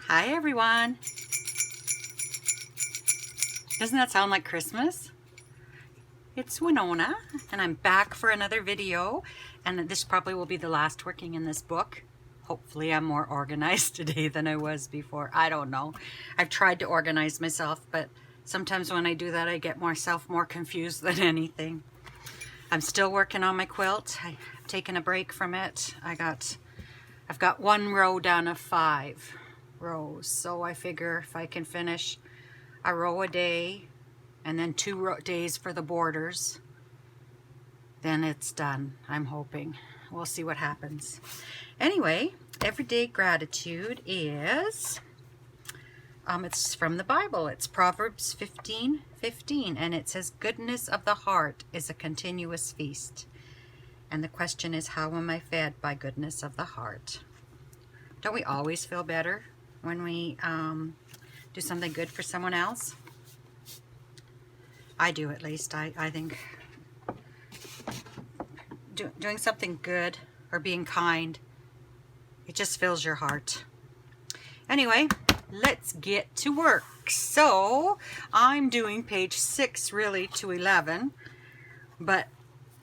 Hi everyone. Doesn't that sound like Christmas? It's Winona and I'm back for another video, and this probably will be the last working in this book. Hopefully I'm more organized today than I was before. I don't know. I've tried to organize myself, but sometimes when I do that I get myself more confused than anything. I'm still working on my quilt. I've taken a break from it. I've got one row done of 5 rows, so I figure if I can finish a row a day and then 2 days for the borders, then it's done. I'm hoping. We'll see what happens. Anyway, everyday gratitude is it's from the Bible. It's Proverbs 15:15, and it says, "Goodness of the heart is a continuous feast." And the question is, how am I fed by goodness of the heart? Don't we always feel better when we do something good for someone else? I do, at least. I think doing something good or being kind, it just fills your heart. Anyway, let's get to work. So I'm doing page 6 really to 11, but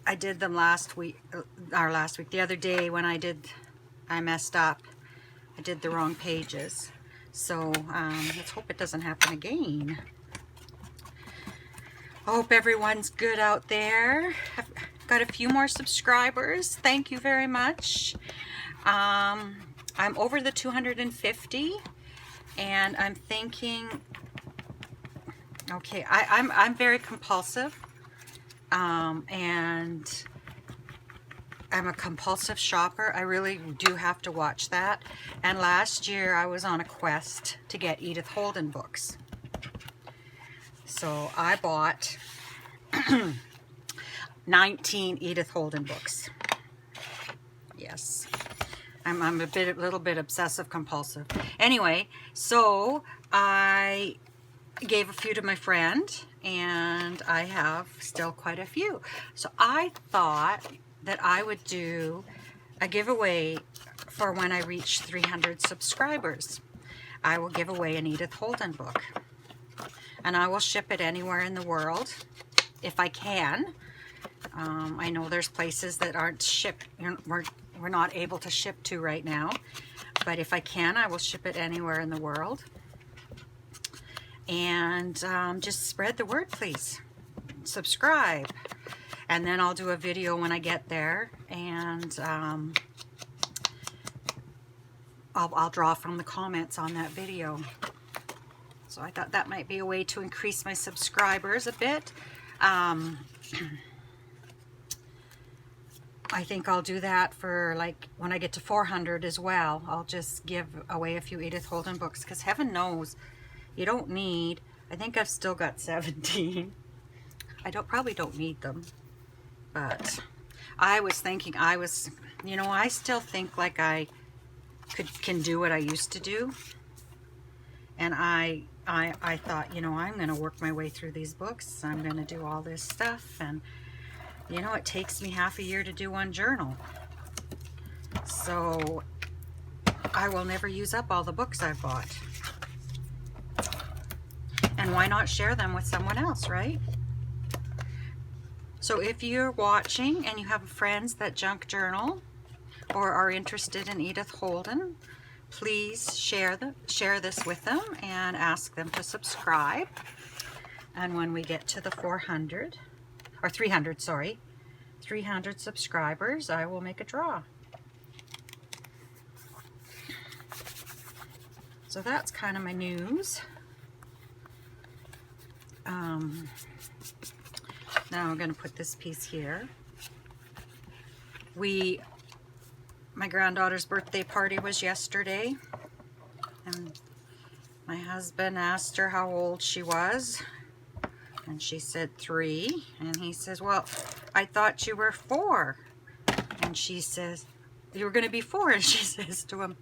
I did them last week, the other day when I messed up. I did the wrong pages. So let's hope it doesn't happen again. I hope everyone's good out there. I've got a few more subscribers. Thank you very much. I'm over the 250, and I'm thinking, okay, I'm very compulsive, and I'm a compulsive shopper. I really do have to watch that. And last year I was on a quest to get Edith Holden books. So I bought 19 Edith Holden books. Yes. I'm a little bit obsessive compulsive. Anyway, so I gave a few to my friend, and I have still quite a few. So I thought that I would do a giveaway for when I reach 300 subscribers. I will give away an Edith Holden book, and I will ship it anywhere in the world if I can. I know there's places that aren't shipped, we're not able to ship to right now, but if I can, I will ship it anywhere in the world. And just spread the word, please. Subscribe. And then I'll do a video when I get there, and I'll draw from the comments on that video. So I thought that might be a way to increase my subscribers a bit. I think I'll do that for, like, when I get to 400 as well. I'll just give away a few Edith Holden books, because heaven knows you don't need, I think I've still got 17. I probably don't need them. But I was thinking, I still think like I can do what I used to do. And I thought, I'm going to work my way through these books. I'm going to do all this stuff. And, it takes me half a year to do one journal. So I will never use up all the books I've bought. And why not share them with someone else, right? So if you're watching and you have friends that junk journal or are interested in Edith Holden, please share this with them and ask them to subscribe. And when we get to the 300 subscribers, I will make a draw. So that's kind of my news. Now I'm going to put this piece here. My granddaughter's birthday party was yesterday, and my husband asked her how old she was, and she said 3, and he says, "Well, I thought you were 4." And she says, "You were going to be 4." And she says to him,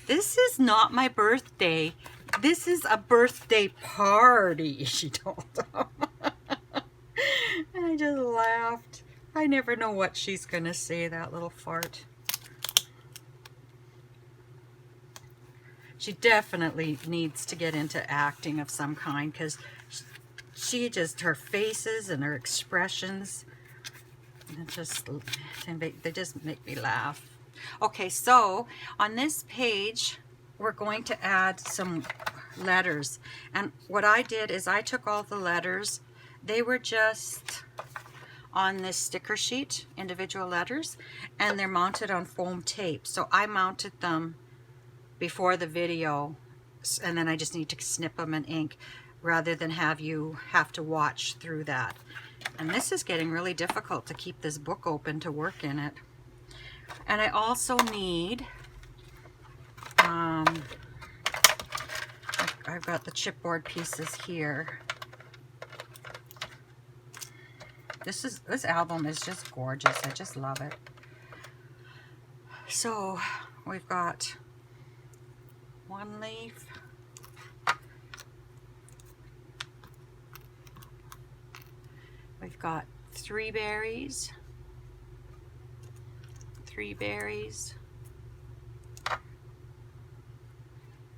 "This is not my birthday. This is a birthday party," she told him. And I just laughed. I never know what she's going to say, that little fart. She definitely needs to get into acting of some kind, because she just, her faces and her expressions, they just make me laugh. Okay, so on this page, we're going to add some letters. And what I did is I took all the letters. They were just on this sticker sheet, individual letters, and they're mounted on foam tape. So I mounted them before the video, and then I just need to snip them in ink rather than have you have to watch through that. And this is getting really difficult to keep this book open to work in it. And I also need, I've got the chipboard pieces here. This album is just gorgeous. I just love it. So we've got one leaf, we've got three berries,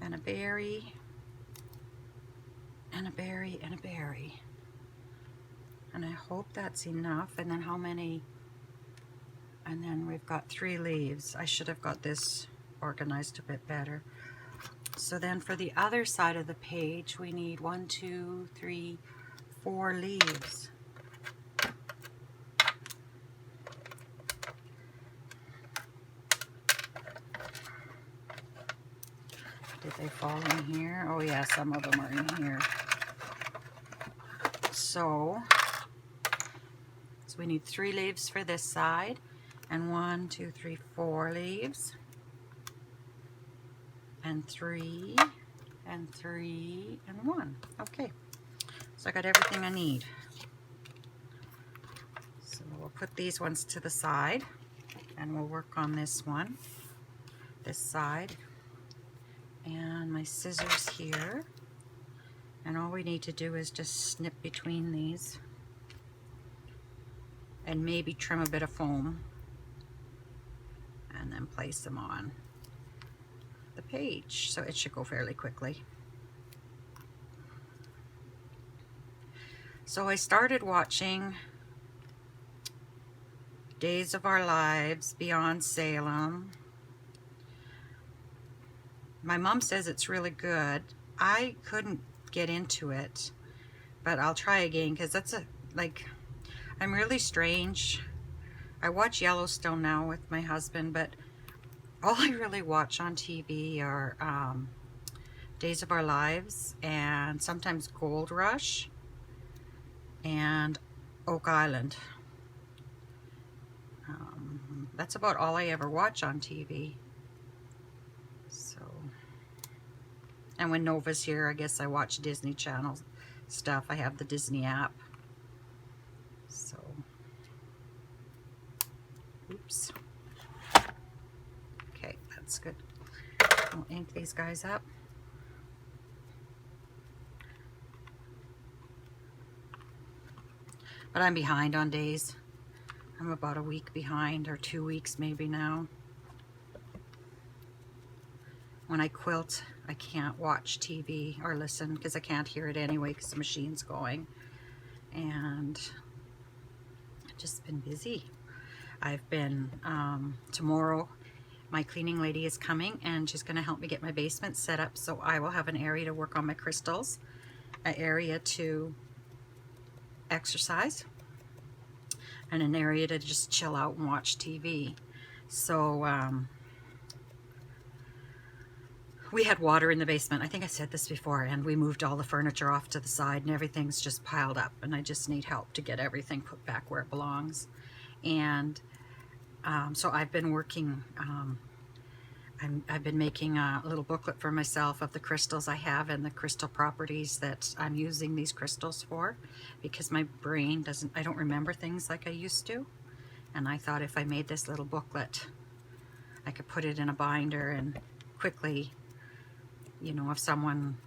and a berry, and a berry, and a berry. And I hope that's enough. And then how many? And then we've got 3 leaves. I should have got this organized a bit better. So then for the other side of the page, we need 1, 2, 3, 4 leaves. Did they fall in here? Oh yeah, some of them are in here. So we need 3 leaves for this side, and 1, 2, 3, 4 leaves, and 3, and 3, and 1. Okay, so I got everything I need. So we'll put these ones to the side, and we'll work on this one, this side, and my scissors here. And all we need to do is just snip between these and maybe trim a bit of foam, and then place them on the page. So it should go fairly quickly. So I started watching Days of Our Lives Beyond Salem. My mom says it's really good. I couldn't get into it, but I'll try again, because that's I'm really strange. I watch Yellowstone now with my husband, but all I really watch on TV are Days of Our Lives, and sometimes Gold Rush and Oak Island. That's about all I ever watch on TV. So, and when Nova's here, I guess I watch Disney Channel stuff. I have the Disney app. So, oops. Okay, that's good. I'll ink these guys up. But I'm behind on days. I'm about a week behind, or 2 weeks maybe now. When I quilt, I can't watch TV or listen, because I can't hear it anyway because the machine's going. And I've just been busy. I've been, tomorrow my cleaning lady is coming, and she's going to help me get my basement set up, so I will have an area to work on my crystals, an area to exercise, and an area to just chill out and watch TV. So we had water in the basement. I think I said this before, and we moved all the furniture off to the side, and everything's just piled up, and I just need help to get everything put back where it belongs. And so I've been working, I've been making a little booklet for myself of the crystals I have and the crystal properties that I'm using these crystals for, because my brain doesn't, I don't remember things like I used to. And I thought if I made this little booklet, I could put it in a binder and quickly, you know, if someone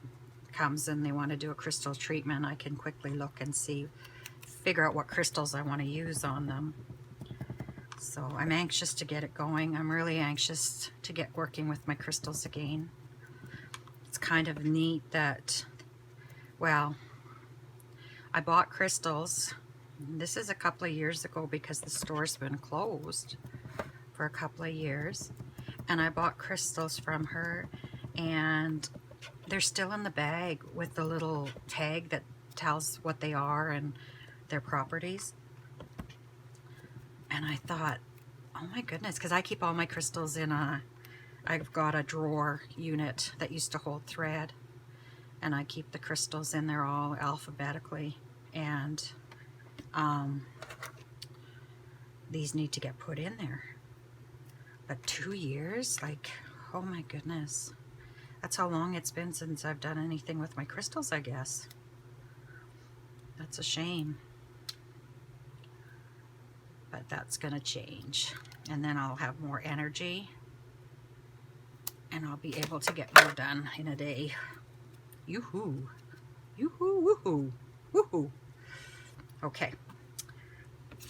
comes and they want to do a crystal treatment, I can quickly look and see, figure out what crystals I want to use on them. So I'm anxious to get it going. I'm really anxious to get working with my crystals again. kind of neat that, well, I bought crystals. This is a couple of years ago because the store's been closed for a couple of years. And I bought crystals from her, and they're still in the bag with the little tag that tells what they are and their properties. And I thought, oh my goodness, because I keep all my crystals in I've got a drawer unit that used to hold thread, and I keep the crystals in there all alphabetically, and these need to get put in there. But 2 years, like, oh my goodness. That's how long it's been since I've done anything with my crystals, I guess. That's a shame. But that's gonna change. And then I'll have more energy. And I'll be able to get more done in a day. Yoo-hoo. Yoo-hoo, woohoo. Woohoo. Okay.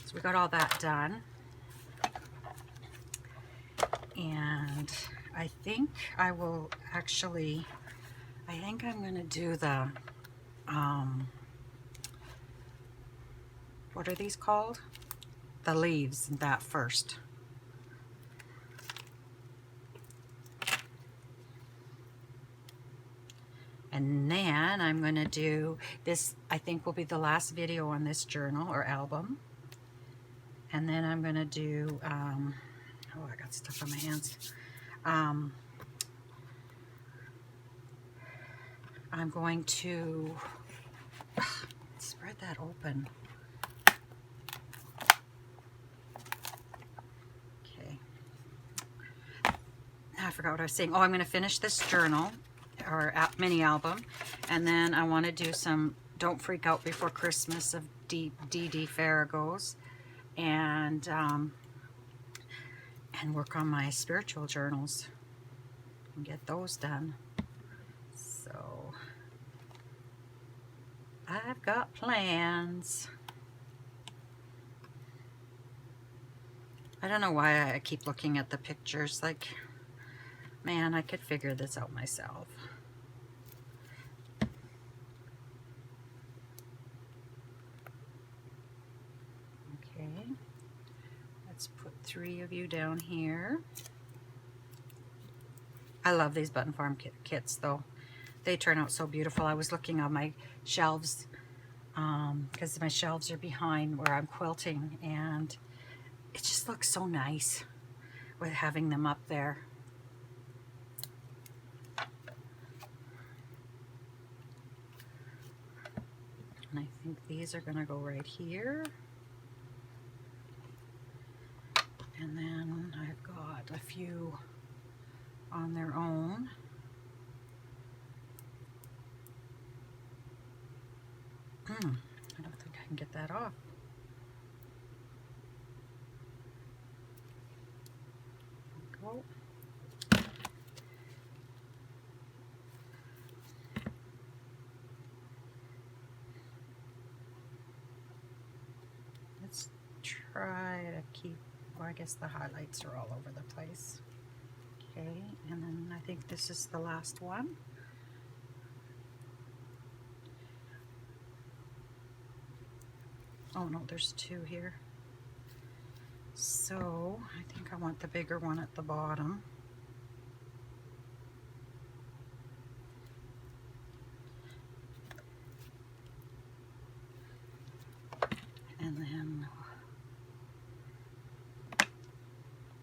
So we got all that done. And I think I will actually, I think I'm going to do the, what are these called? The leaves, that first. And then I'm going to do this, I think will be the last video on this journal or album. And then I'm going to do, oh, I got stuff on my hands. I'm going to spread that open. Okay. I forgot what I was saying. Oh, I'm going to finish this journal or mini album, and then I want to do some Don't Freak Out Before Christmas of D.D. Farragut's, and work on my spiritual journals and get those done. So I've got plans. I don't know why I keep looking at the pictures. Like, man, I could figure this out myself. Okay. Let's put 3 of you down here. I love these Button Farm kits, though. They turn out so beautiful. I was looking on my shelves because my shelves are behind where I'm quilting, and it just looks so nice with having them up there. And I think these are going to go right here. And then I've got a few on their own. I don't think I can get that off. There we go. Let's try to keep, well, I guess the highlights are all over the place. Okay, and then I think this is the last one. Oh no, there's 2 here. So I think I want the bigger one at the bottom. And then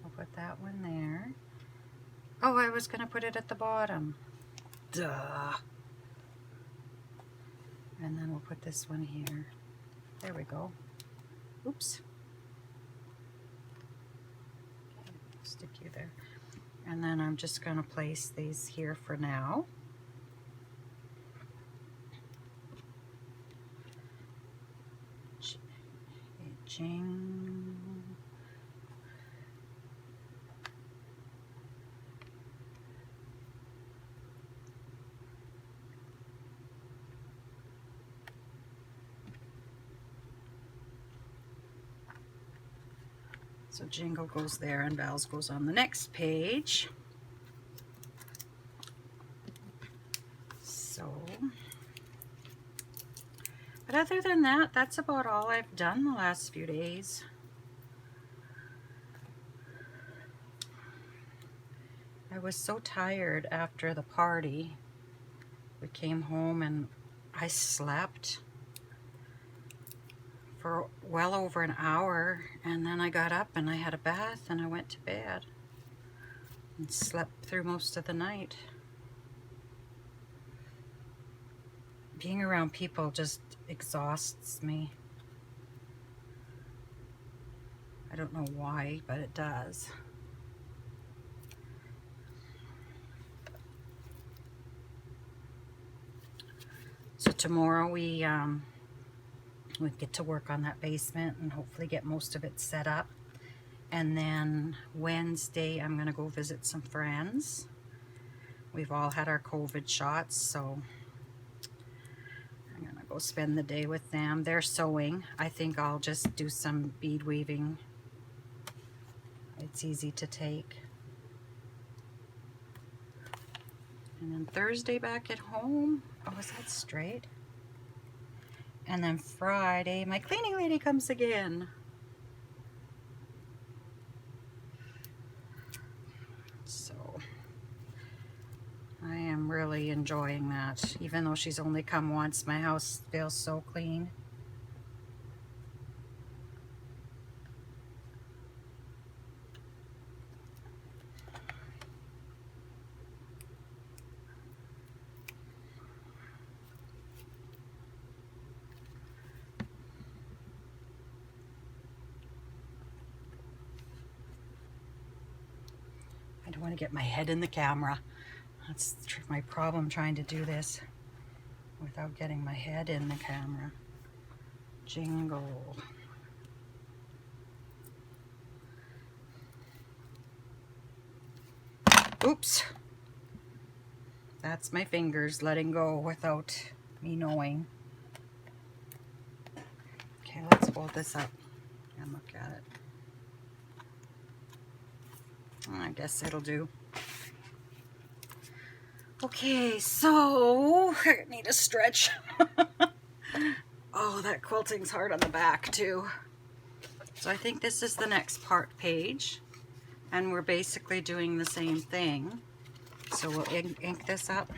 we'll put that one there. Oh, I was going to put it at the bottom. Duh. And then we'll put this one here. There we go. Oops. Okay, stick you there. And then I'm just going to place these here for now. Ching. So Jingle goes there and Bells goes on the next page. But other than that, that's about all I've done the last few days. I was so tired after the party. We came home and I slept for well over an hour, and then I got up and I had a bath and I went to bed and slept through most of the night. Being around people just exhausts me. I don't know why, but it does. So tomorrow we get to work on that basement and hopefully get most of it set up. And then Wednesday I'm going to go visit some friends. We've all had our COVID shots, so I'm going to go spend the day with them. They're sewing. I think I'll just do some bead weaving. It's easy to take. And then Thursday back at home. Oh, is that straight? And then Friday, my cleaning lady comes again. So I am really enjoying that. Even though she's only come once, my house feels so clean. I don't want to get my head in the camera. That's my problem, trying to do this without getting my head in the camera. Jingle. Oops. That's my fingers letting go without me knowing. Okay, let's hold this up and look at it. I guess it'll do. Okay, so I need a stretch. Oh, that quilting's hard on the back too. So I think this is the next part page, and we're basically doing the same thing. So we'll ink this up.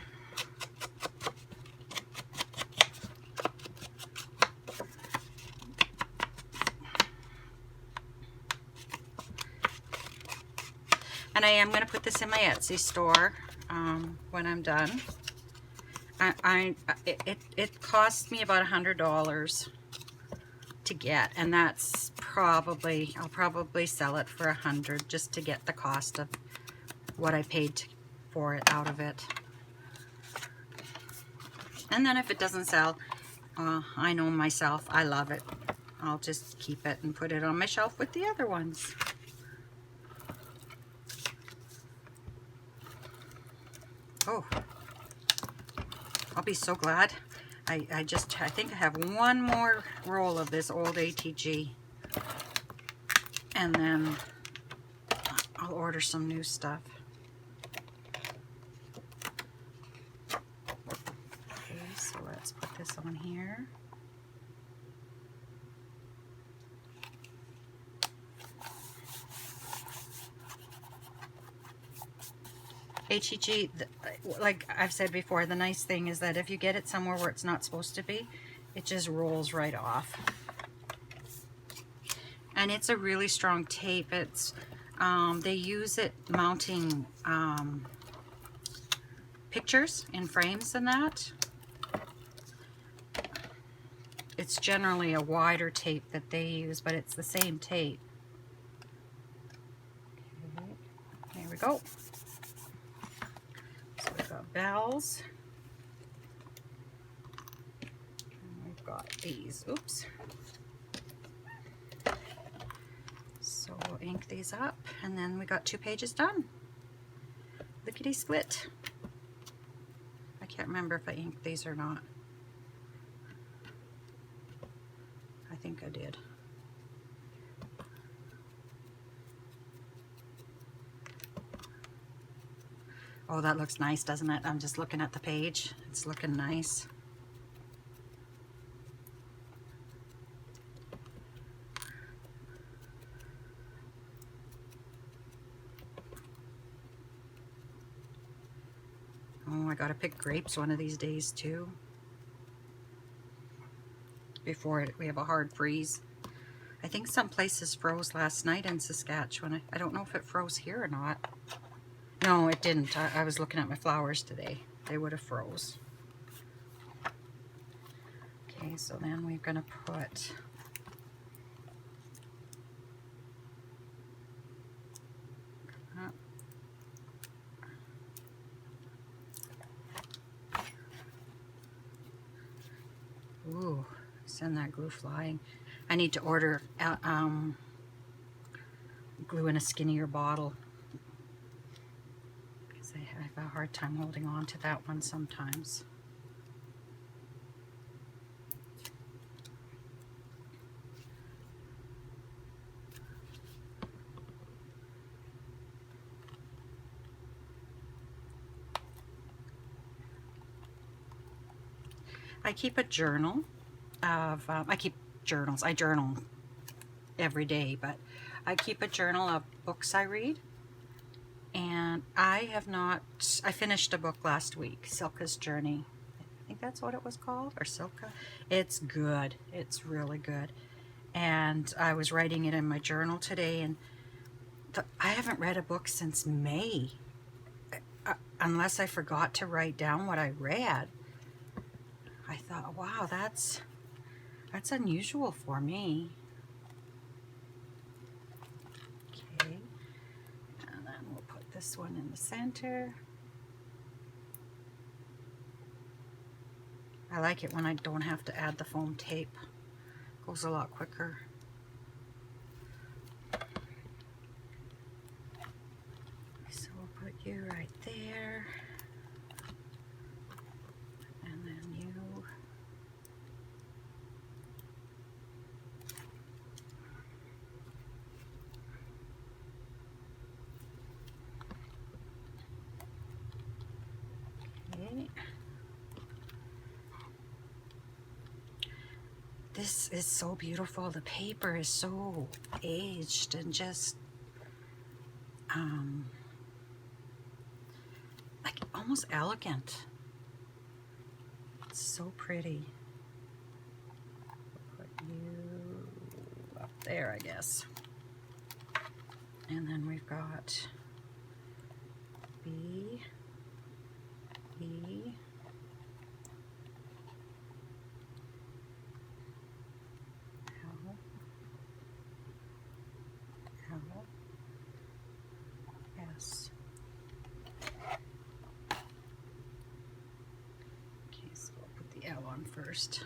And I am going to put this in my Etsy store when I'm done. It cost me about $100 to get, and that's probably, I'll probably sell it for $100 just to get the cost of what I paid for it out of it. And then if it doesn't sell, I know myself, I love it. I'll just keep it and put it on my shelf with the other ones. Oh, I'll be so glad. I think I have one more roll of this old ATG, and then I'll order some new stuff. Okay, so let's put this on here. HEG, like I've said before, the nice thing is that if you get it somewhere where it's not supposed to be, it just rolls right off. And it's a really strong tape. It's they use it mounting pictures in frames and that. It's generally a wider tape that they use, but it's the same tape. Okay, there we go. So we've got bells. And we've got these. Oops. So we'll ink these up, and then we got 2 pages done. Lickety split. I can't remember if I inked these or not. I think I did. Oh, that looks nice, doesn't it? I'm just looking at the page. It's looking nice. got to pick grapes one of these days too, before we have a hard freeze. I think some places froze last night in Saskatchewan. I don't know if it froze here or not. No, it didn't. I was looking at my flowers today. They would have froze. Okay, so then we're going to put ooh, send that glue flying. I need to order glue in a skinnier bottle because I have a hard time holding on to that one sometimes. I keep a journal of, I keep journals. I journal every day, but I keep a journal of books I read. And I finished a book last week, Silka's Journey. I think that's what it was called, or Silka. It's good. It's really good. And I was writing it in my journal today, and I haven't read a book since May, unless I forgot to write down what I read. I thought, wow, that's unusual for me. Okay, and then we'll put this one in the center. I like it when I don't have to add the foam tape. It goes a lot quicker. So we'll put you right there. And then you. Okay. This is so beautiful. The paper is so aged and just like almost elegant. It's so pretty. We'll put you up there, I guess. And then we've got B, E, L, L, S. Okay, so we'll put the L on first.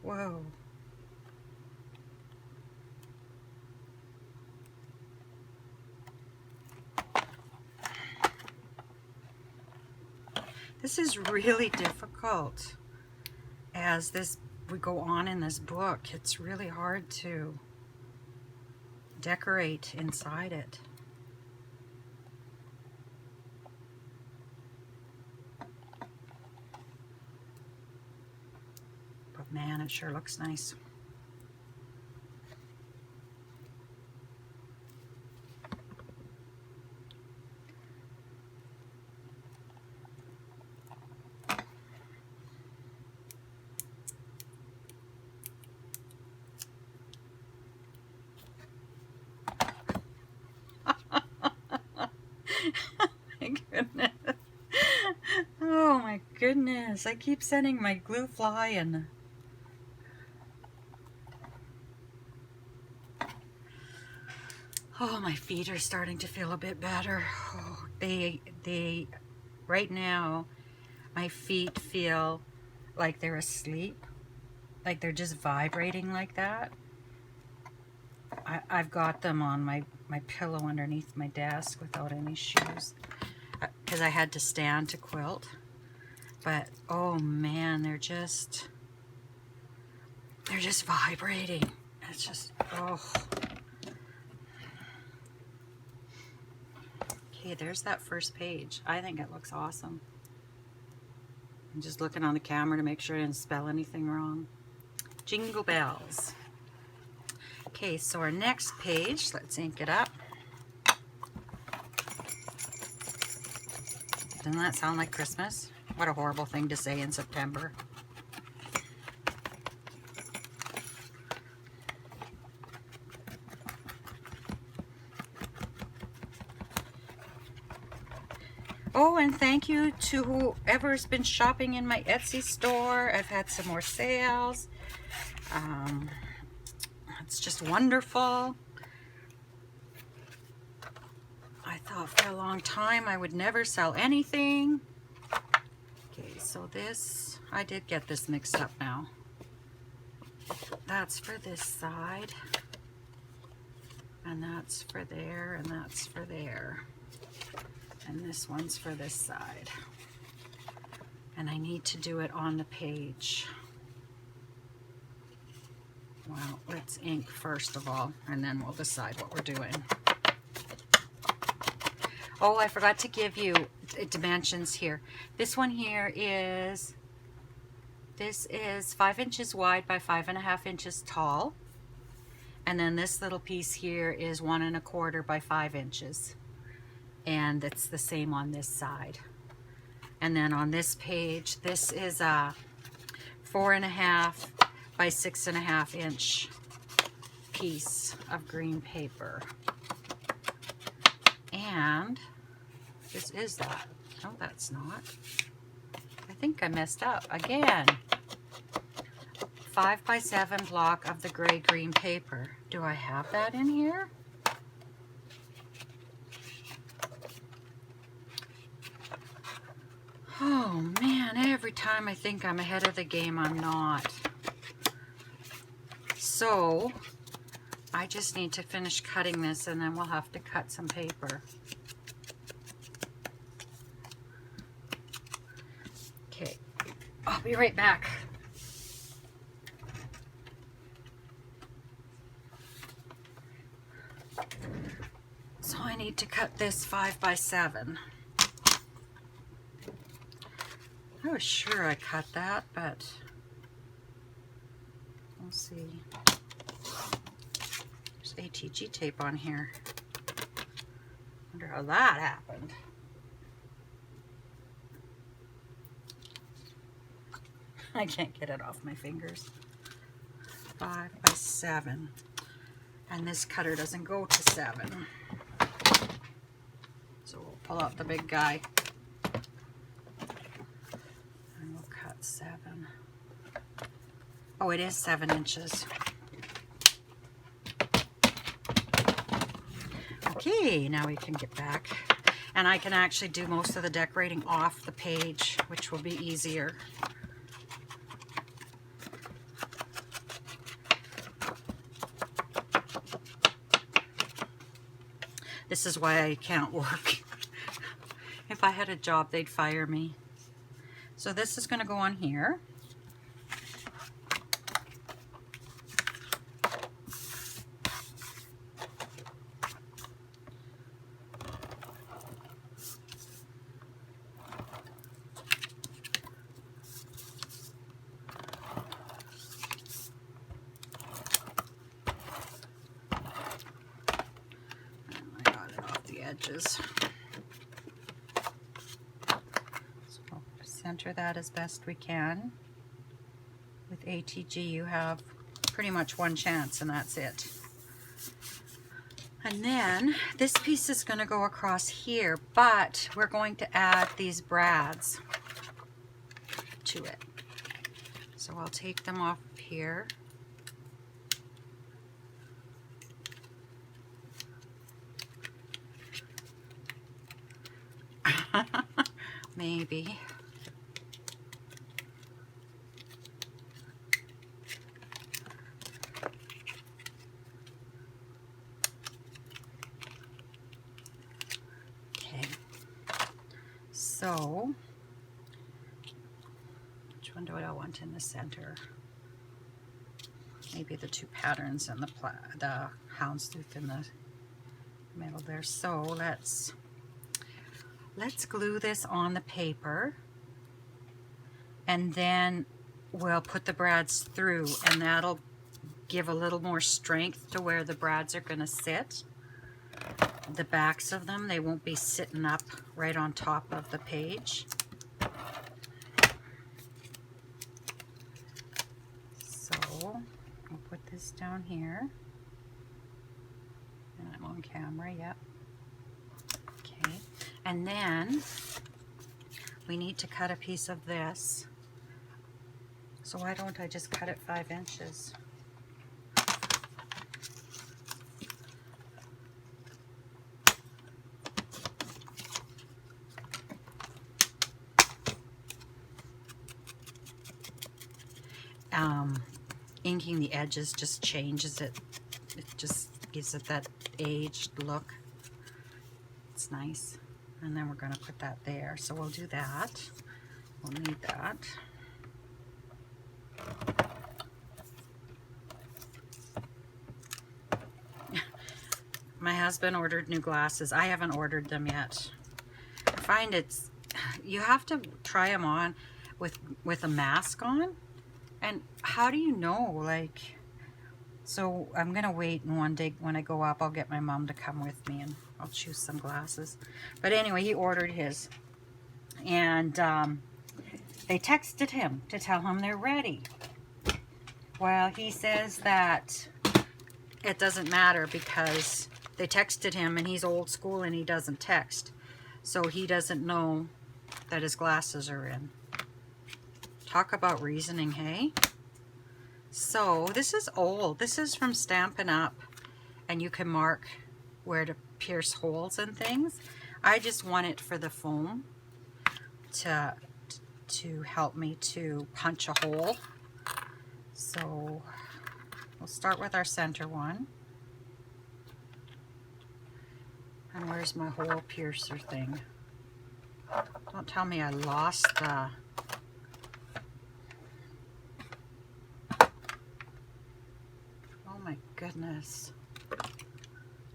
Whoa. This is really difficult as we go on in this book. It's really hard to decorate inside it. But man, it sure looks nice. My goodness. Oh my goodness. I keep sending my glue flying. Oh, my feet are starting to feel a bit better. Oh, they right now, my feet feel like they're asleep. Like they're just vibrating like that. I've got them on my pillow underneath my desk without any shoes because I had to stand to quilt. But oh man, they're just vibrating. It's just, oh. Okay, there's that first page. I think it looks awesome. I'm just looking on the camera to make sure I didn't spell anything wrong. Jingle bells. Okay, so our next page, let's ink it up. Doesn't that sound like Christmas? What a horrible thing to say in September. Oh, and thank you to whoever's been shopping in my Etsy store. I've had some more sales. It's just wonderful. I thought for a long time I would never sell anything. Okay, so this, I did get this mixed up now. That's for this side. And that's for there, and that's for there. And this one's for this side. And I need to do it on the page. Well, let's ink first of all, and then we'll decide what we're doing. Oh, I forgot to give you dimensions here. This one here is, this is 5 inches wide by 5.5 inches tall. And then this little piece here is 1 1/4 by 5 inches. And it's the same on this side. And then on this page, this is a 4.5 by 6.5 inch piece of green paper. And this is that. No, that's not. I think I messed up again. 5 by 7 block of the gray green paper. Do I have that in here? Oh man, every time I think I'm ahead of the game, I'm not. So, I just need to finish cutting this and then we'll have to cut some paper. Okay, I'll be right back. So I need to cut this 5 by 7. I was sure I cut that, but we'll see. There's ATG tape on here. Wonder how that happened. I can't get it off my fingers. 5 by 7. And this cutter doesn't go to 7. So we'll pull out the big guy. 7. Oh, it is 7 inches. Okay, now we can get back. And I can actually do most of the decorating off the page, which will be easier. This is why I can't work. If I had a job, they'd fire me. So this is going to go on here. And I got it off the edges. Center that as best we can. With ATG you have pretty much one chance and that's it. And then this piece is going to go across here, but we're going to add these brads to it. So I'll take them off here. Maybe. So, which one do I want in the center? Maybe the two patterns and the houndstooth in the middle there. So let's glue this on the paper, and then we'll put the brads through, and that'll give a little more strength to where the brads are going to sit. The backs of them, they won't be sitting up right on top of the page. So I'll put this down here. And I'm on camera, yep. Okay, and then we need to cut a piece of this. So why don't I just cut it 5 inches? Inking the edges just changes it. It just gives it that aged look. It's nice. And then we're going to put that there. So we'll do that. We'll need that. My husband ordered new glasses. I haven't ordered them yet. I find you have to try them on with a mask on. And how do you know, like, so I'm going to wait, and one day when I go up, I'll get my mom to come with me and I'll choose some glasses. But anyway, he ordered his. And they texted him to tell him they're ready. Well, he says that it doesn't matter because they texted him and he's old school and he doesn't text. So he doesn't know that his glasses are in. Talk about reasoning, hey? So this is old. This is from Stampin' Up, and you can mark where to pierce holes and things. I just want it for the foam to help me to punch a hole. So we'll start with our center one. And where's my hole piercer thing? Don't tell me I lost the... Goodness,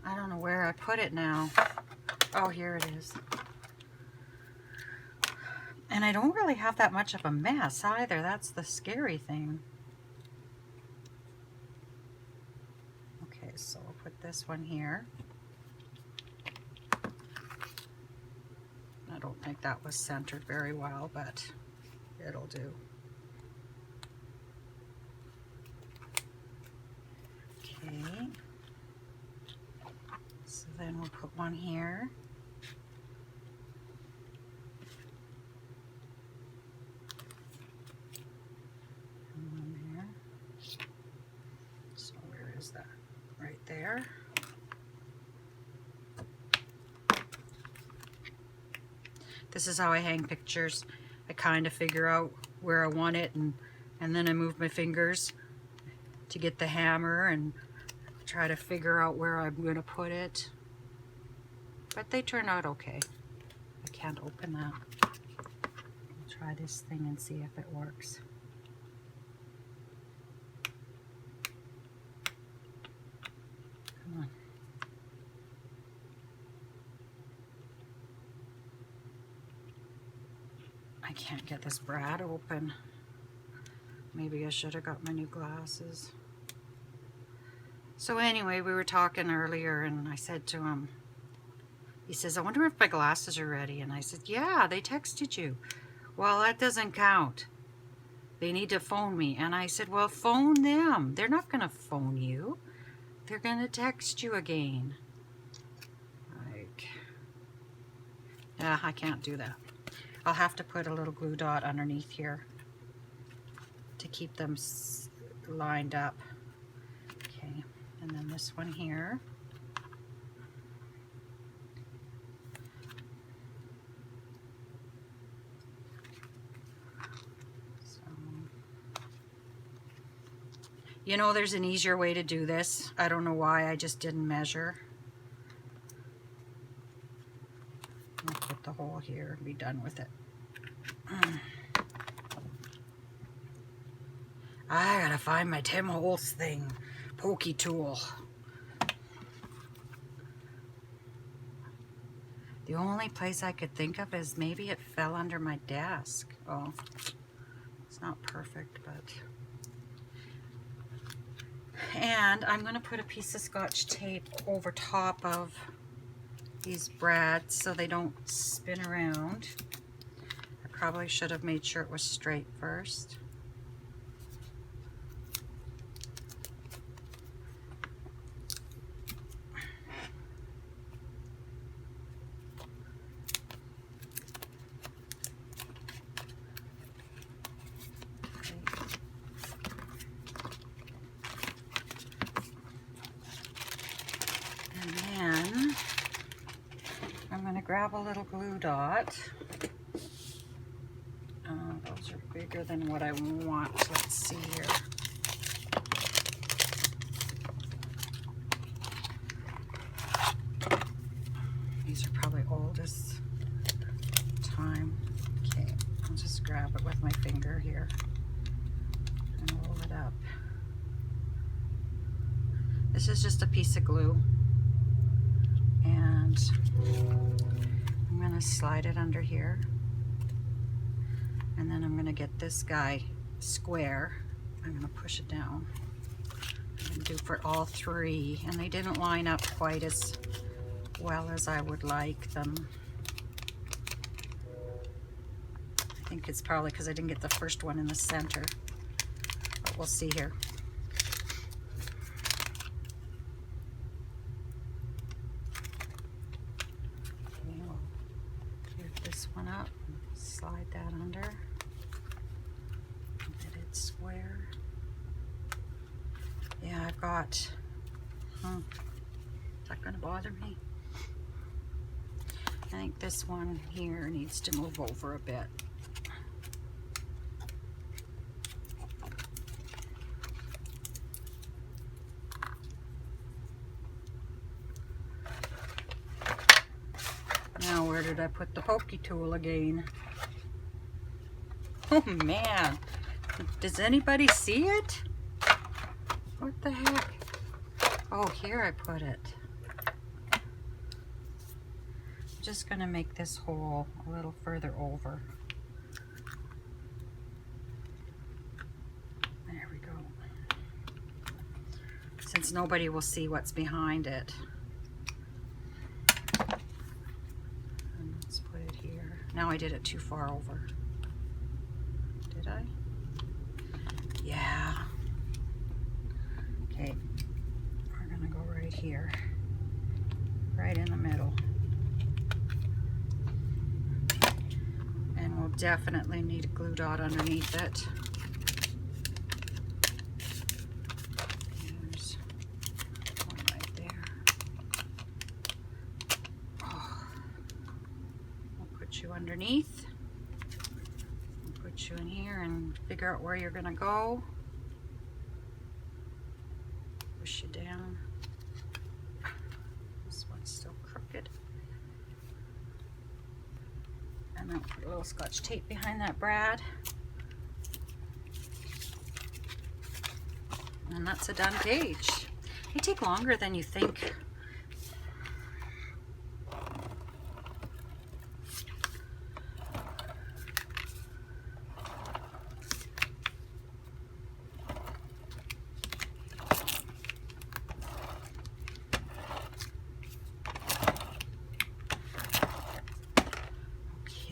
I don't know where I put it now. Oh, here it is. And I don't really have that much of a mess either. That's the scary thing. Okay, so I'll put this one here. I don't think that was centered very well, but it'll do. Okay, so then we'll put one here. And one there. So where is that? Right there. This is how I hang pictures. I kind of figure out where I want it, and then I move my fingers to get the hammer and try to figure out where I'm going to put it. But they turn out okay. I can't open that. I'll try this thing and see if it works. Come on. I can't get this brad open. Maybe I should have got my new glasses. So anyway, we were talking earlier and I said to him, he says, I wonder if my glasses are ready. And I said, yeah, they texted you. Well, that doesn't count. They need to phone me. And I said, well, phone them. They're not going to phone you. They're going to text you again. Like, yeah, I can't do that. I'll have to put a little glue dot underneath here to keep them lined up. Okay, and then this one here. So, you know, there's an easier way to do this. I don't know why I just didn't measure. I'll put the hole here and be done with it. I gotta find my Tim Holtz thing, pokey tool. The only place I could think of is maybe it fell under my desk. Oh, It's not perfect, but... And I'm going to put a piece of Scotch tape over top of these brads so they don't spin around. I probably should have made sure it was straight first. Grab a little glue dot. Those are bigger than what I want. Let's see here. These are probably oldest time. Okay, I'll just grab it with my finger here and roll it up. This is just a piece of glue, and I'm going to slide it under here, and then I'm going to get this guy square. I'm going to push it down. I'm going to do for all three, and they didn't line up quite as well as I would like them. I think it's probably because I didn't get the first one in the center, but we'll see here. One up, slide that under, get it square. Yeah, I've got, is that going to bother me? I think this one here needs to move over a bit. Now, where did I put the pokey tool again? Oh man, does anybody see it? What the heck? Oh, here I put it. I'm just gonna make this hole a little further over. There we go. Since nobody will see what's behind it. Now I did it too far over. Did I? Yeah. Okay. We're gonna go right here. Right in the middle. And we'll definitely need a glue dot underneath it. There's one right there. You underneath, put you in here and figure out where you're going to go. Push you down. This one's still crooked. And then put a little Scotch tape behind that brad. And that's a done page. They take longer than you think.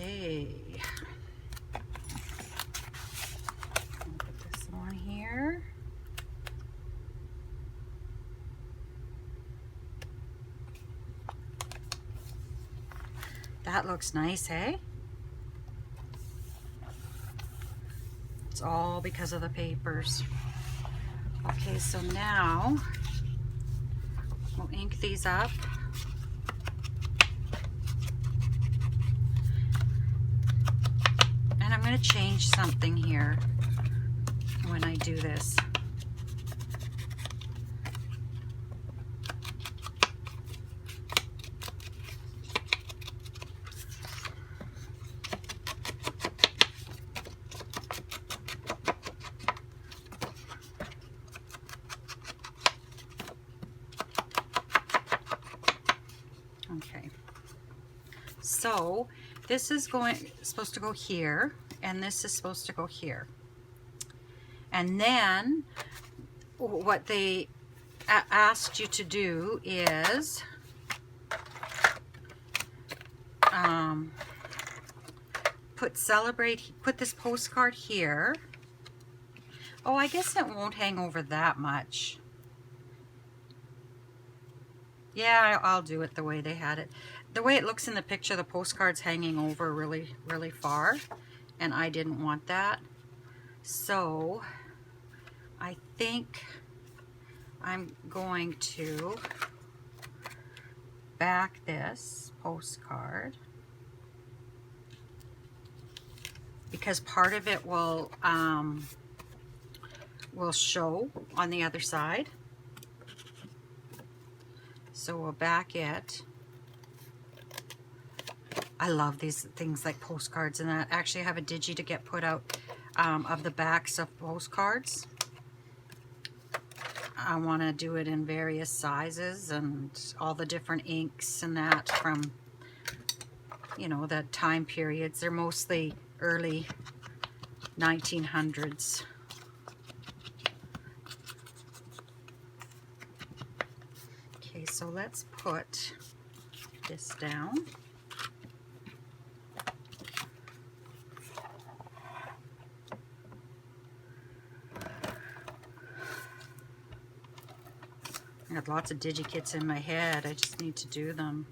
Okay, put this on here. That looks nice, hey? It's all because of the papers. Okay, so now we'll ink these up. And I'm going to change something here when I do this. Okay, so this is supposed to go here, and this is supposed to go here. And then what they asked you to do is put this postcard here. Oh, I guess it won't hang over that much. Yeah, I'll do it the way they had it. The way it looks in the picture, the postcard's hanging over really, really far, and I didn't want that. So I think I'm going to back this postcard because part of it will show on the other side. So we'll back it. I love these things like postcards and that. Actually, I have a digi to get put out of the backs of postcards. I want to do it in various sizes and all the different inks and that from, you know, the time periods. They're mostly early 1900s. Okay, so let's put this down. I have lots of digikits in my head. I just need to do them.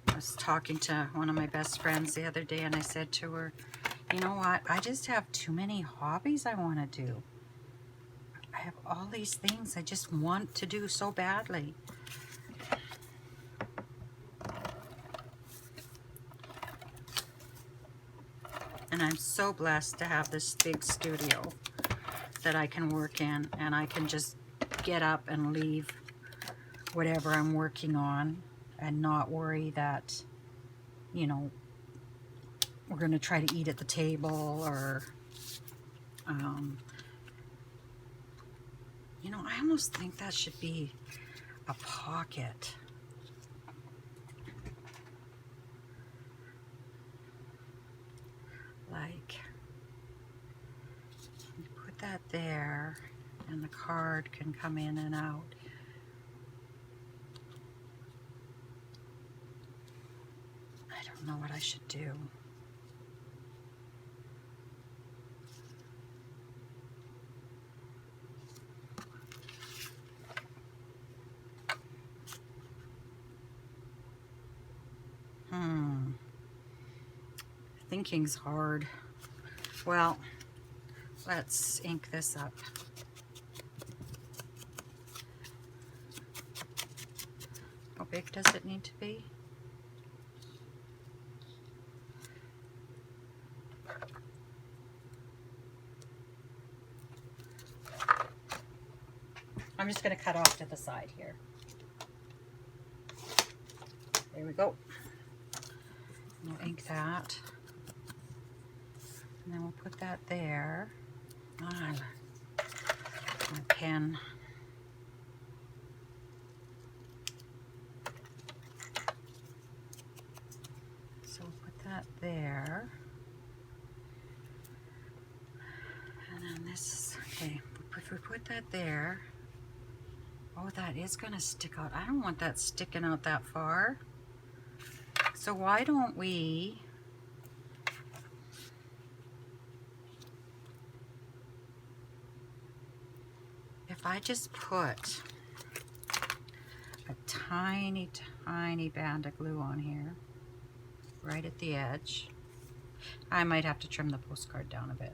I was talking to one of my best friends the other day and I said to her, you know what? I just have too many hobbies I want to do. I have all these things I just want to do so badly. And I'm so blessed to have this big studio that I can work in, and I can just get up and leave whatever I'm working on and not worry that, you know, we're going to try to eat at the table or, you know, I almost think that should be a pocket. Like, you put that there and the card can come in and out. I don't know what I should do. Thinking's hard. Well, let's ink this up. How big does it need to be? I'm just going to cut off to the side here. There we go. We'll ink that. And then we'll put that there. Ah, my pen. So we'll put that there. And then this, okay, if we put that there, oh, that is going to stick out. I don't want that sticking out that far. So why don't we if I just put a tiny, tiny band of glue on here, right at the edge. I might have to trim the postcard down a bit.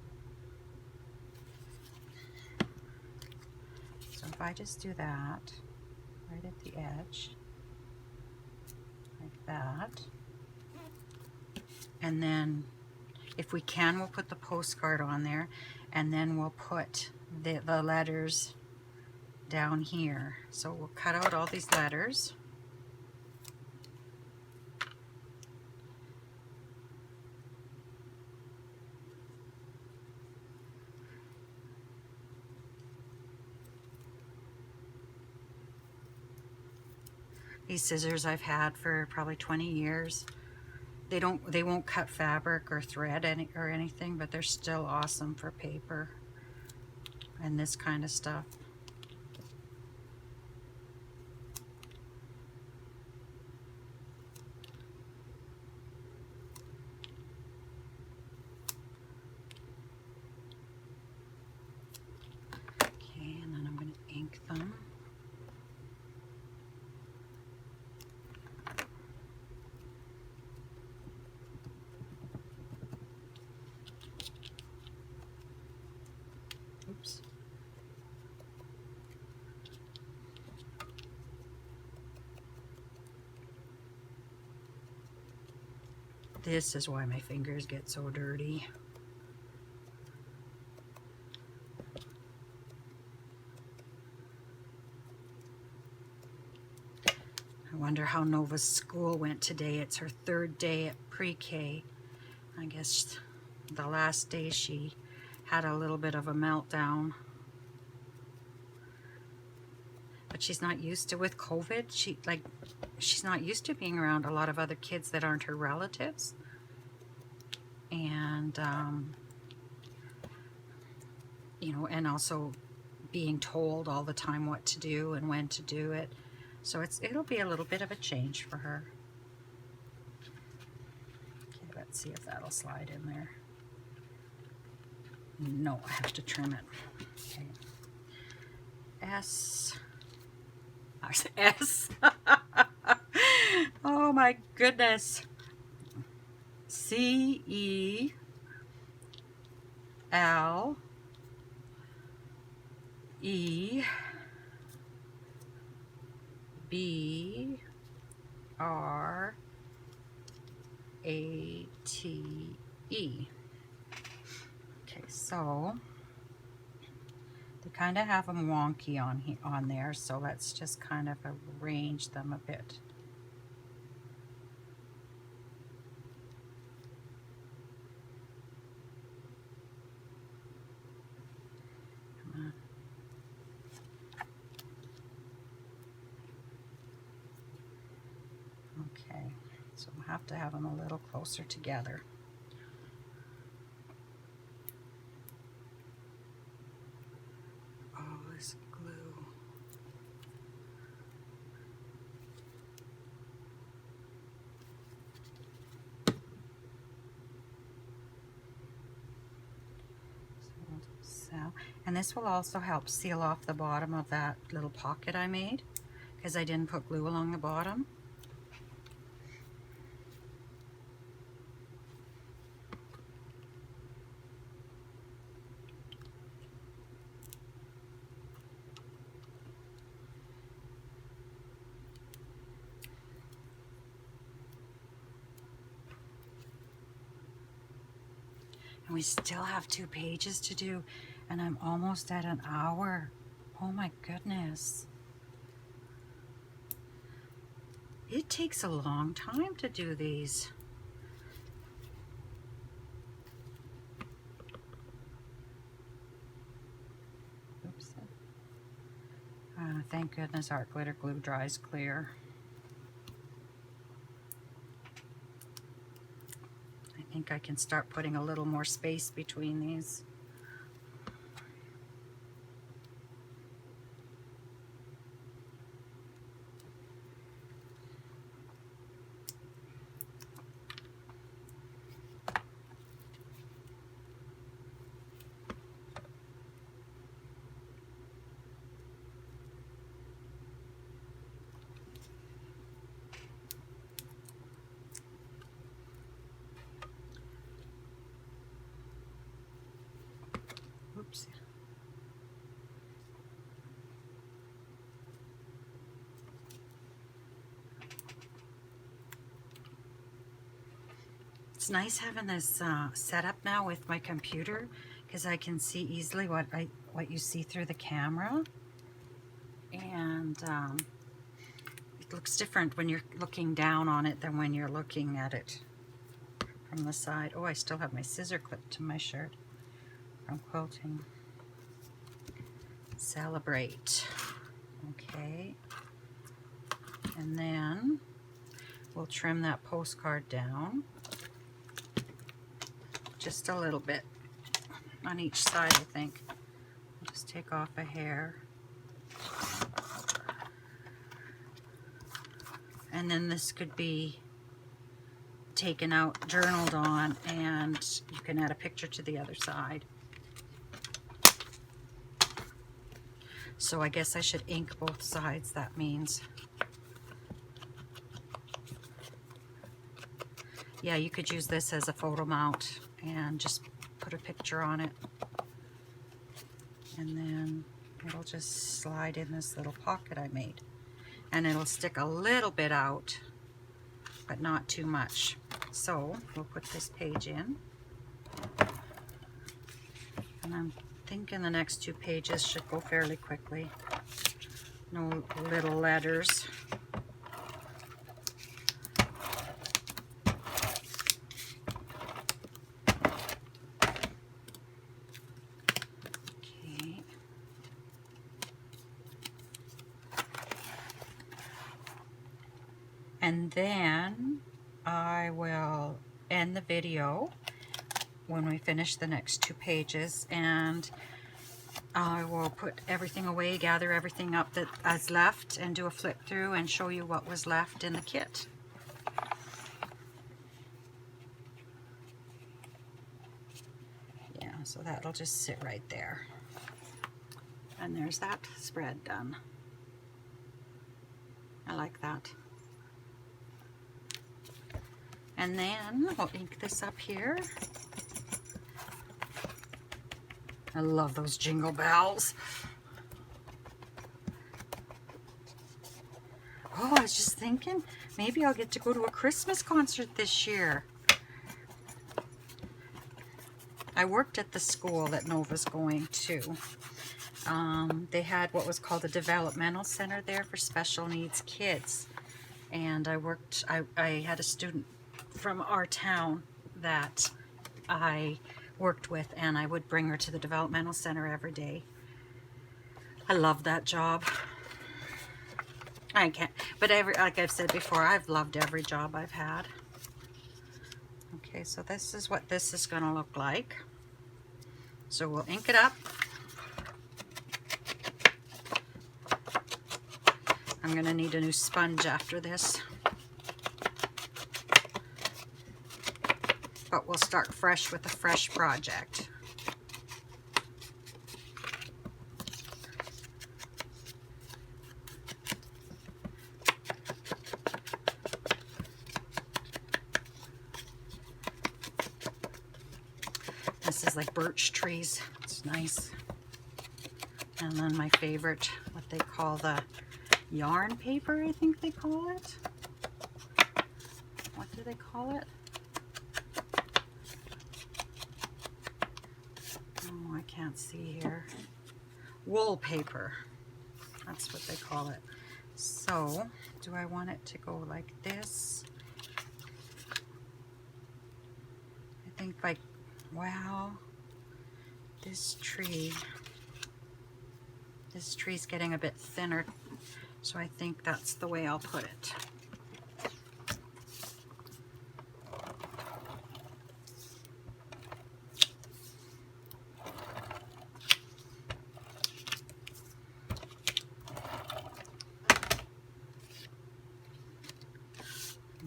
So if I just do that, right at the edge, like that, and then if we can, we'll put the postcard on there, and then we'll put the letters down here. So we'll cut out all these letters. These scissors I've had for probably 20 years, They won't cut fabric or thread or anything, but they're still awesome for paper and this kind of stuff. Okay, and then I'm going to ink them. Oops. This is why my fingers get so dirty. I wonder how Nova's school went today. It's her 3rd day at pre-K. I guess the last day she had a little bit of a meltdown. But she's not used to, with COVID, she's not used to being around a lot of other kids that aren't her relatives. And, you know, and also being told all the time what to do and when to do it. So it'll be a little bit of a change for her. Okay, let's see if that'll slide in there. No, I have to trim it. Okay. S. Oh my goodness. C-E-L E B R A T E. Okay, so they kind of have them wonky on there, so let's just kind of arrange them a bit. Okay, so we'll have to have them a little closer together. Oh, this glue. So, and this will also help seal off the bottom of that little pocket I made, because I didn't put glue along the bottom. And we still have 2 pages to do, and I'm almost at an hour. Oh my goodness. It takes a long time to do these. Oops. Thank goodness art glitter glue dries clear. I think I can start putting a little more space between these. Oops. It's nice having this set up now with my computer, because I can see easily what you see through the camera, and it looks different when you're looking down on it than when you're looking at it from the side. Oh, I still have my scissor clipped to my shirt from quilting. Celebrate. Okay. And then we'll trim that postcard down just a little bit on each side, I think. I'll just take off a hair. And then this could be taken out, journaled on, and you can add a picture to the other side. So I guess I should ink both sides, that means. Yeah, you could use this as a photo mount and just put a picture on it. And then it'll just slide in this little pocket I made. And it'll stick a little bit out, but not too much. So we'll put this page in. And I'm thinking the next 2 pages should go fairly quickly. No little letters. Okay. And then I will end the video when we finish the next 2 pages, and I will put everything away, gather everything up that is left, and do a flip through and show you what was left in the kit. Yeah, so that'll just sit right there. And there's that spread done. I like that. And then we'll ink this up here. I love those jingle bells. Oh, I was just thinking, maybe I'll get to go to a Christmas concert this year. I worked at the school that Nova's going to. They had what was called a developmental center there for special needs kids. And I had a student from our town that I worked with, and I would bring her to the developmental center every day. I love that job. I can't, but like I've said before, I've loved every job I've had. Okay, so this is what this is going to look like. So we'll ink it up. I'm going to need a new sponge after this. But we'll start fresh with a fresh project. This is like birch trees. It's nice. And then my favorite, what they call the yarn paper, I think they call it. What do they call it? Oh, I can't see here. Wool paper. That's what they call it. So, do I want it to go like this? I think like, wow, this tree's getting a bit thinner, so I think that's the way I'll put it.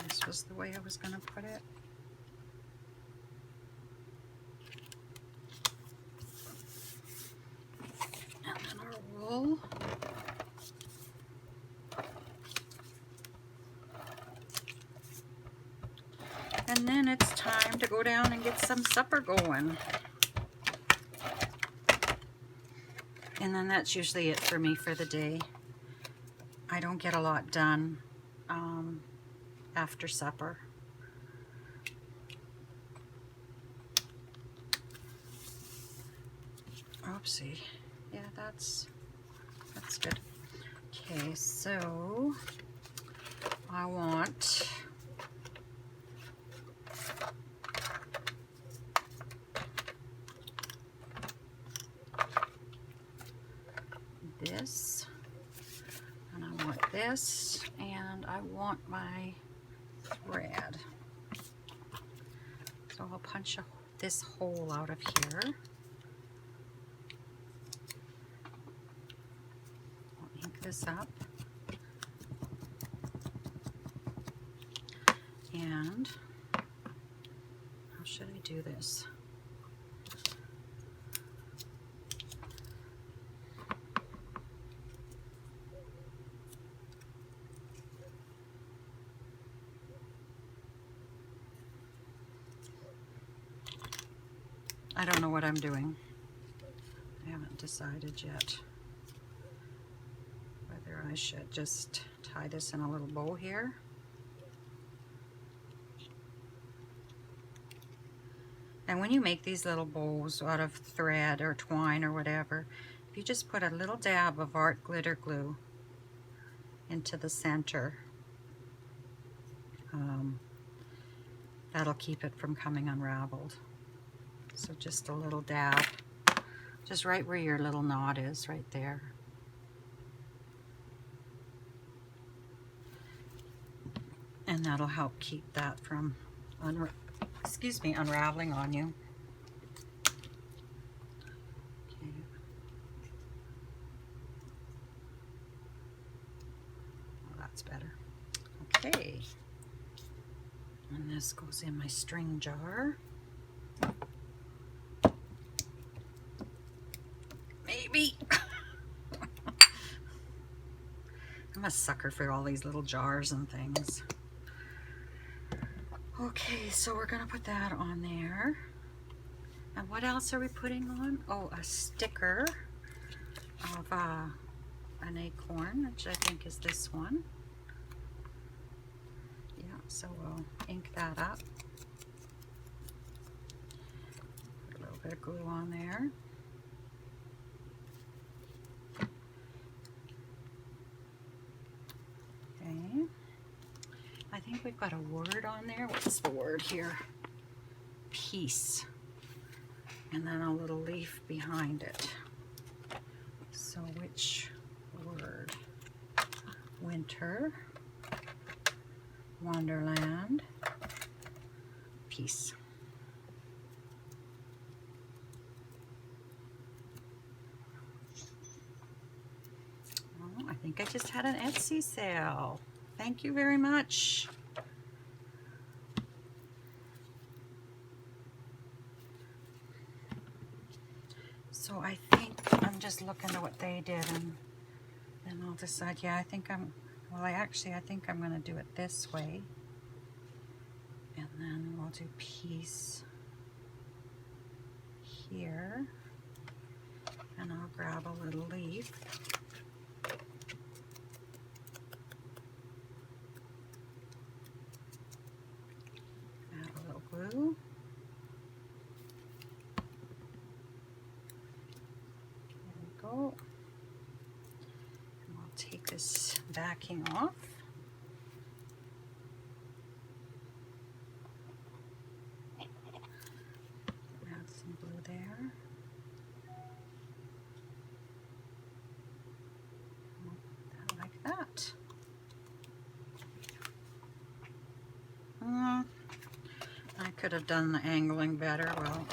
This was the way I was going to put it. And then our wool. And then it's time to go down and get some supper going. And then that's usually it for me for the day. I don't get a lot done after supper. Oopsie. Yeah, that's good. Okay, so I want this, and I want this, and I want my red. So I'll punch this hole out of here. I'll ink this up. And how should I do this? I don't know what I'm doing. I haven't decided yet whether I should just tie this in a little bow here. And when you make these little bows out of thread or twine or whatever, if you just put a little dab of art glitter glue into the center, that'll keep it from coming unraveled. So just a little dab, just right where your little knot is, right there. And that'll help keep that from unraveling on you. Okay. Well, that's better. Okay. And this goes in my string jar. Maybe. I'm a sucker for all these little jars and things. Okay, so we're gonna put that on there. And what else are we putting on? Oh, a sticker of an acorn, which I think is this one. Yeah, so we'll ink that up. Put a little bit of glue on there. Okay. I think we've got a word on there. What's the word here? Peace. And then a little leaf behind it. So which word? Winter, Wonderland, peace. Oh, I think I just had an Etsy sale. Thank you very much. So I think I'm just looking at what they did, and then I'll decide. Yeah, I think I'm going to do it this way. And then we'll do peace here. And I'll grab a little leaf. Add a little glue. There we go. And we'll take this backing off. Add some glue there. Like that. I could have done the angling better. Well,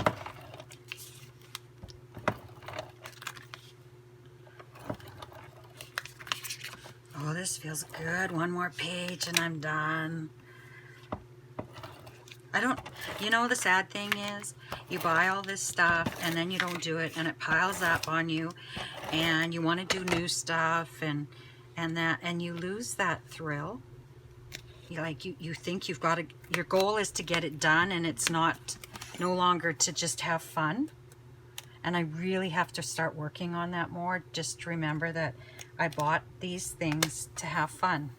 oh, this feels good. One more page and I'm done. You know, the sad thing is, you buy all this stuff and then you don't do it, and it piles up on you, and you want to do new stuff, and you lose that thrill. You think you've got to, your goal is to get it done, and it's no longer to just have fun. And I really have to start working on that more. Just remember that I bought these things to have fun,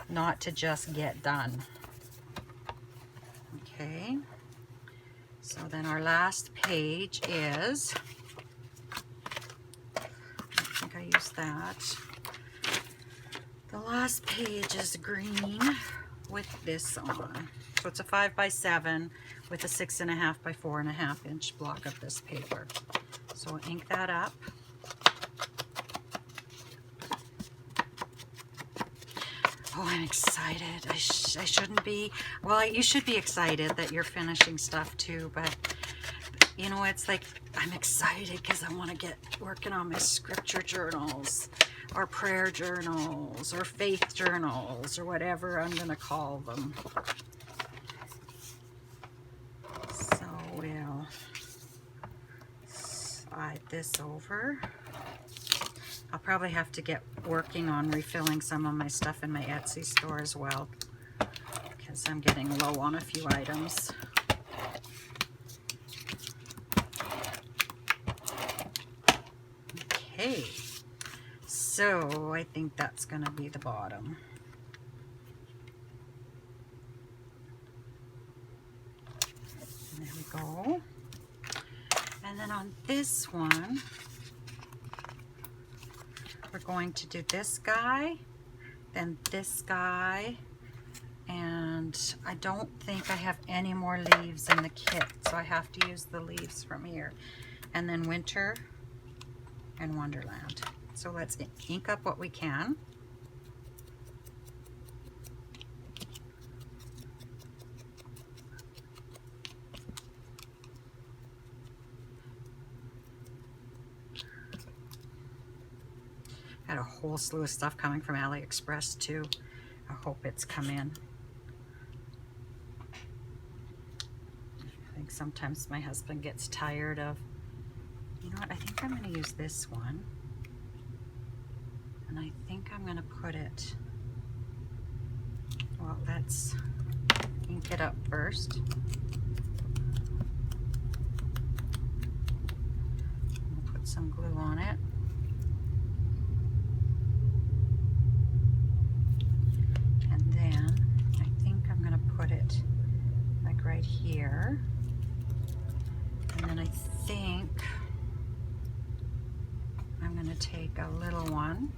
not to just get done. Okay, so then our last page is, I think I used that. The last page is green with this on. So it's a 5x7 with a 6.5 by 4.5 inch block of this paper. So we'll ink that up. Oh, I'm excited. I shouldn't be. Well, you should be excited that you're finishing stuff too, but you know, it's like I'm excited because I want to get working on my scripture journals or prayer journals or faith journals or whatever I'm going to call them. So we'll slide this over. I'll probably have to get working on refilling some of my stuff in my Etsy store as well, because I'm getting low on a few items. Okay, so I think that's going to be the bottom. And there we go. And then on this one, we're going to do this guy, then this guy, and I don't think I have any more leaves in the kit, so I have to use the leaves from here. And then Winter and Wonderland. So let's ink up what we can. Had a whole slew of stuff coming from AliExpress too. I hope it's come in. I think sometimes my husband gets tired of, you know what, I think I'm going to use this one. And I think I'm going to put it, well, let's ink it up first. We'll put some glue on it. And then I think I'm going to put it like right here. And then I think I'm going to take a little one.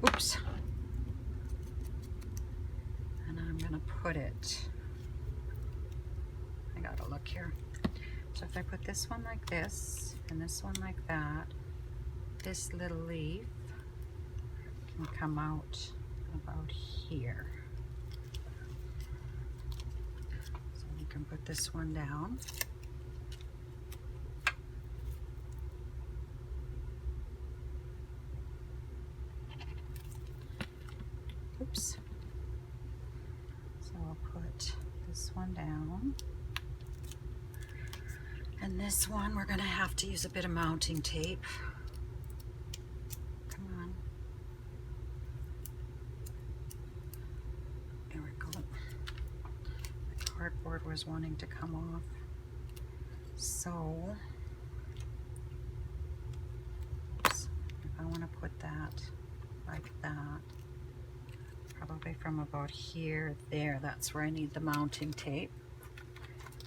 Oops. And I'm going to put it, I got to look here. So if I put this one like this, and this one like that, this little leaf can come out about here. So you can put this one down. Oops. So I'll put this one down. And this one we're going to have to use a bit of mounting tape. Come on. There we go. The cardboard was wanting to come off. So, oops, if I want to put that like that, probably from about here, there, that's where I need the mounting tape.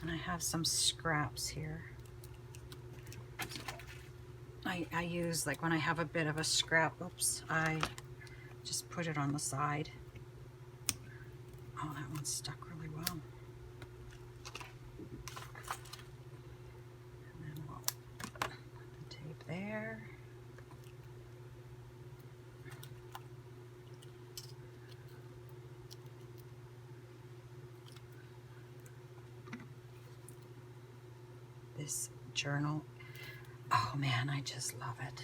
And I have some scraps here. I use, like when I have a bit of a scrap, oops, I just put it on the side. Oh, that one stuck really well. And then we'll put the tape there. This journal, oh man, I just love it.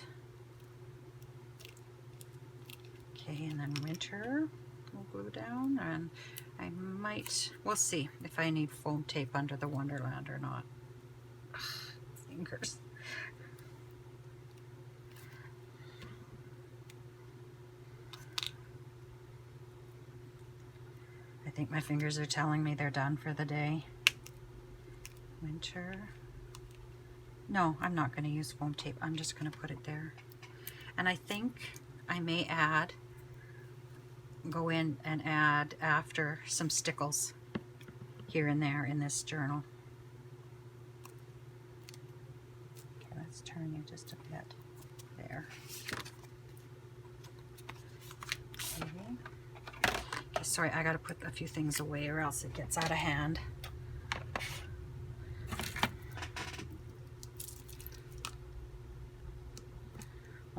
Okay, and then Winter we'll glue down, and I might, we'll see if I need foam tape under the Wonderland or not. Ugh, fingers. I think my fingers are telling me they're done for the day. Winter. No, I'm not going to use foam tape. I'm just going to put it there. And I think I may go in and add after some stickles here and there in this journal. Okay, let's turn you just a bit there. Okay. Okay, sorry, I got to put a few things away or else it gets out of hand.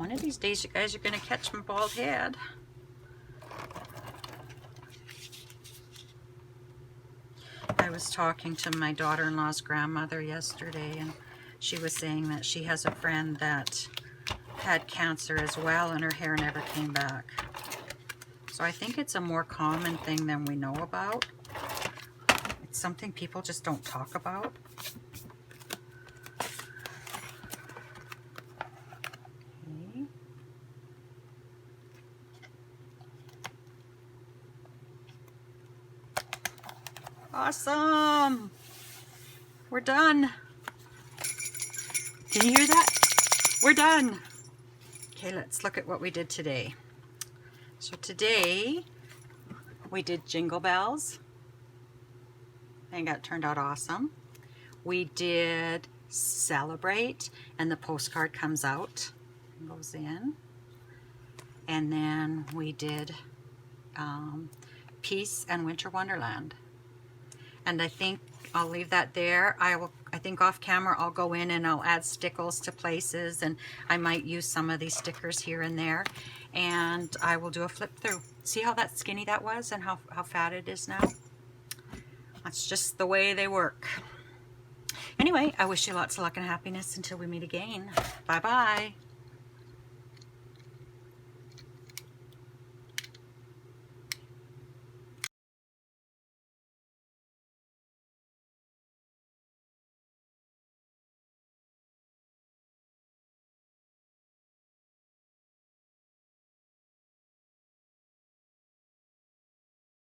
One of these days you guys are going to catch my bald head. I was talking to my daughter-in-law's grandmother yesterday, and she was saying that she has a friend that had cancer as well, and her hair never came back. So I think it's a more common thing than we know about. It's something people just don't talk about. Okay. Awesome! We're done. Can you hear that? We're done. Okay, let's look at what we did today. So today we did Jingle Bells. I think that turned out awesome. We did Celebrate, and the postcard comes out and goes in. And then we did Peace and Winter Wonderland. And I think I'll leave that there. I think off camera I'll go in and I'll add stickles to places, and I might use some of these stickers here and there. And I will do a flip through. See how that skinny that was and how fat it is now? That's just the way they work. Anyway, I wish you lots of luck and happiness until we meet again. Bye-bye.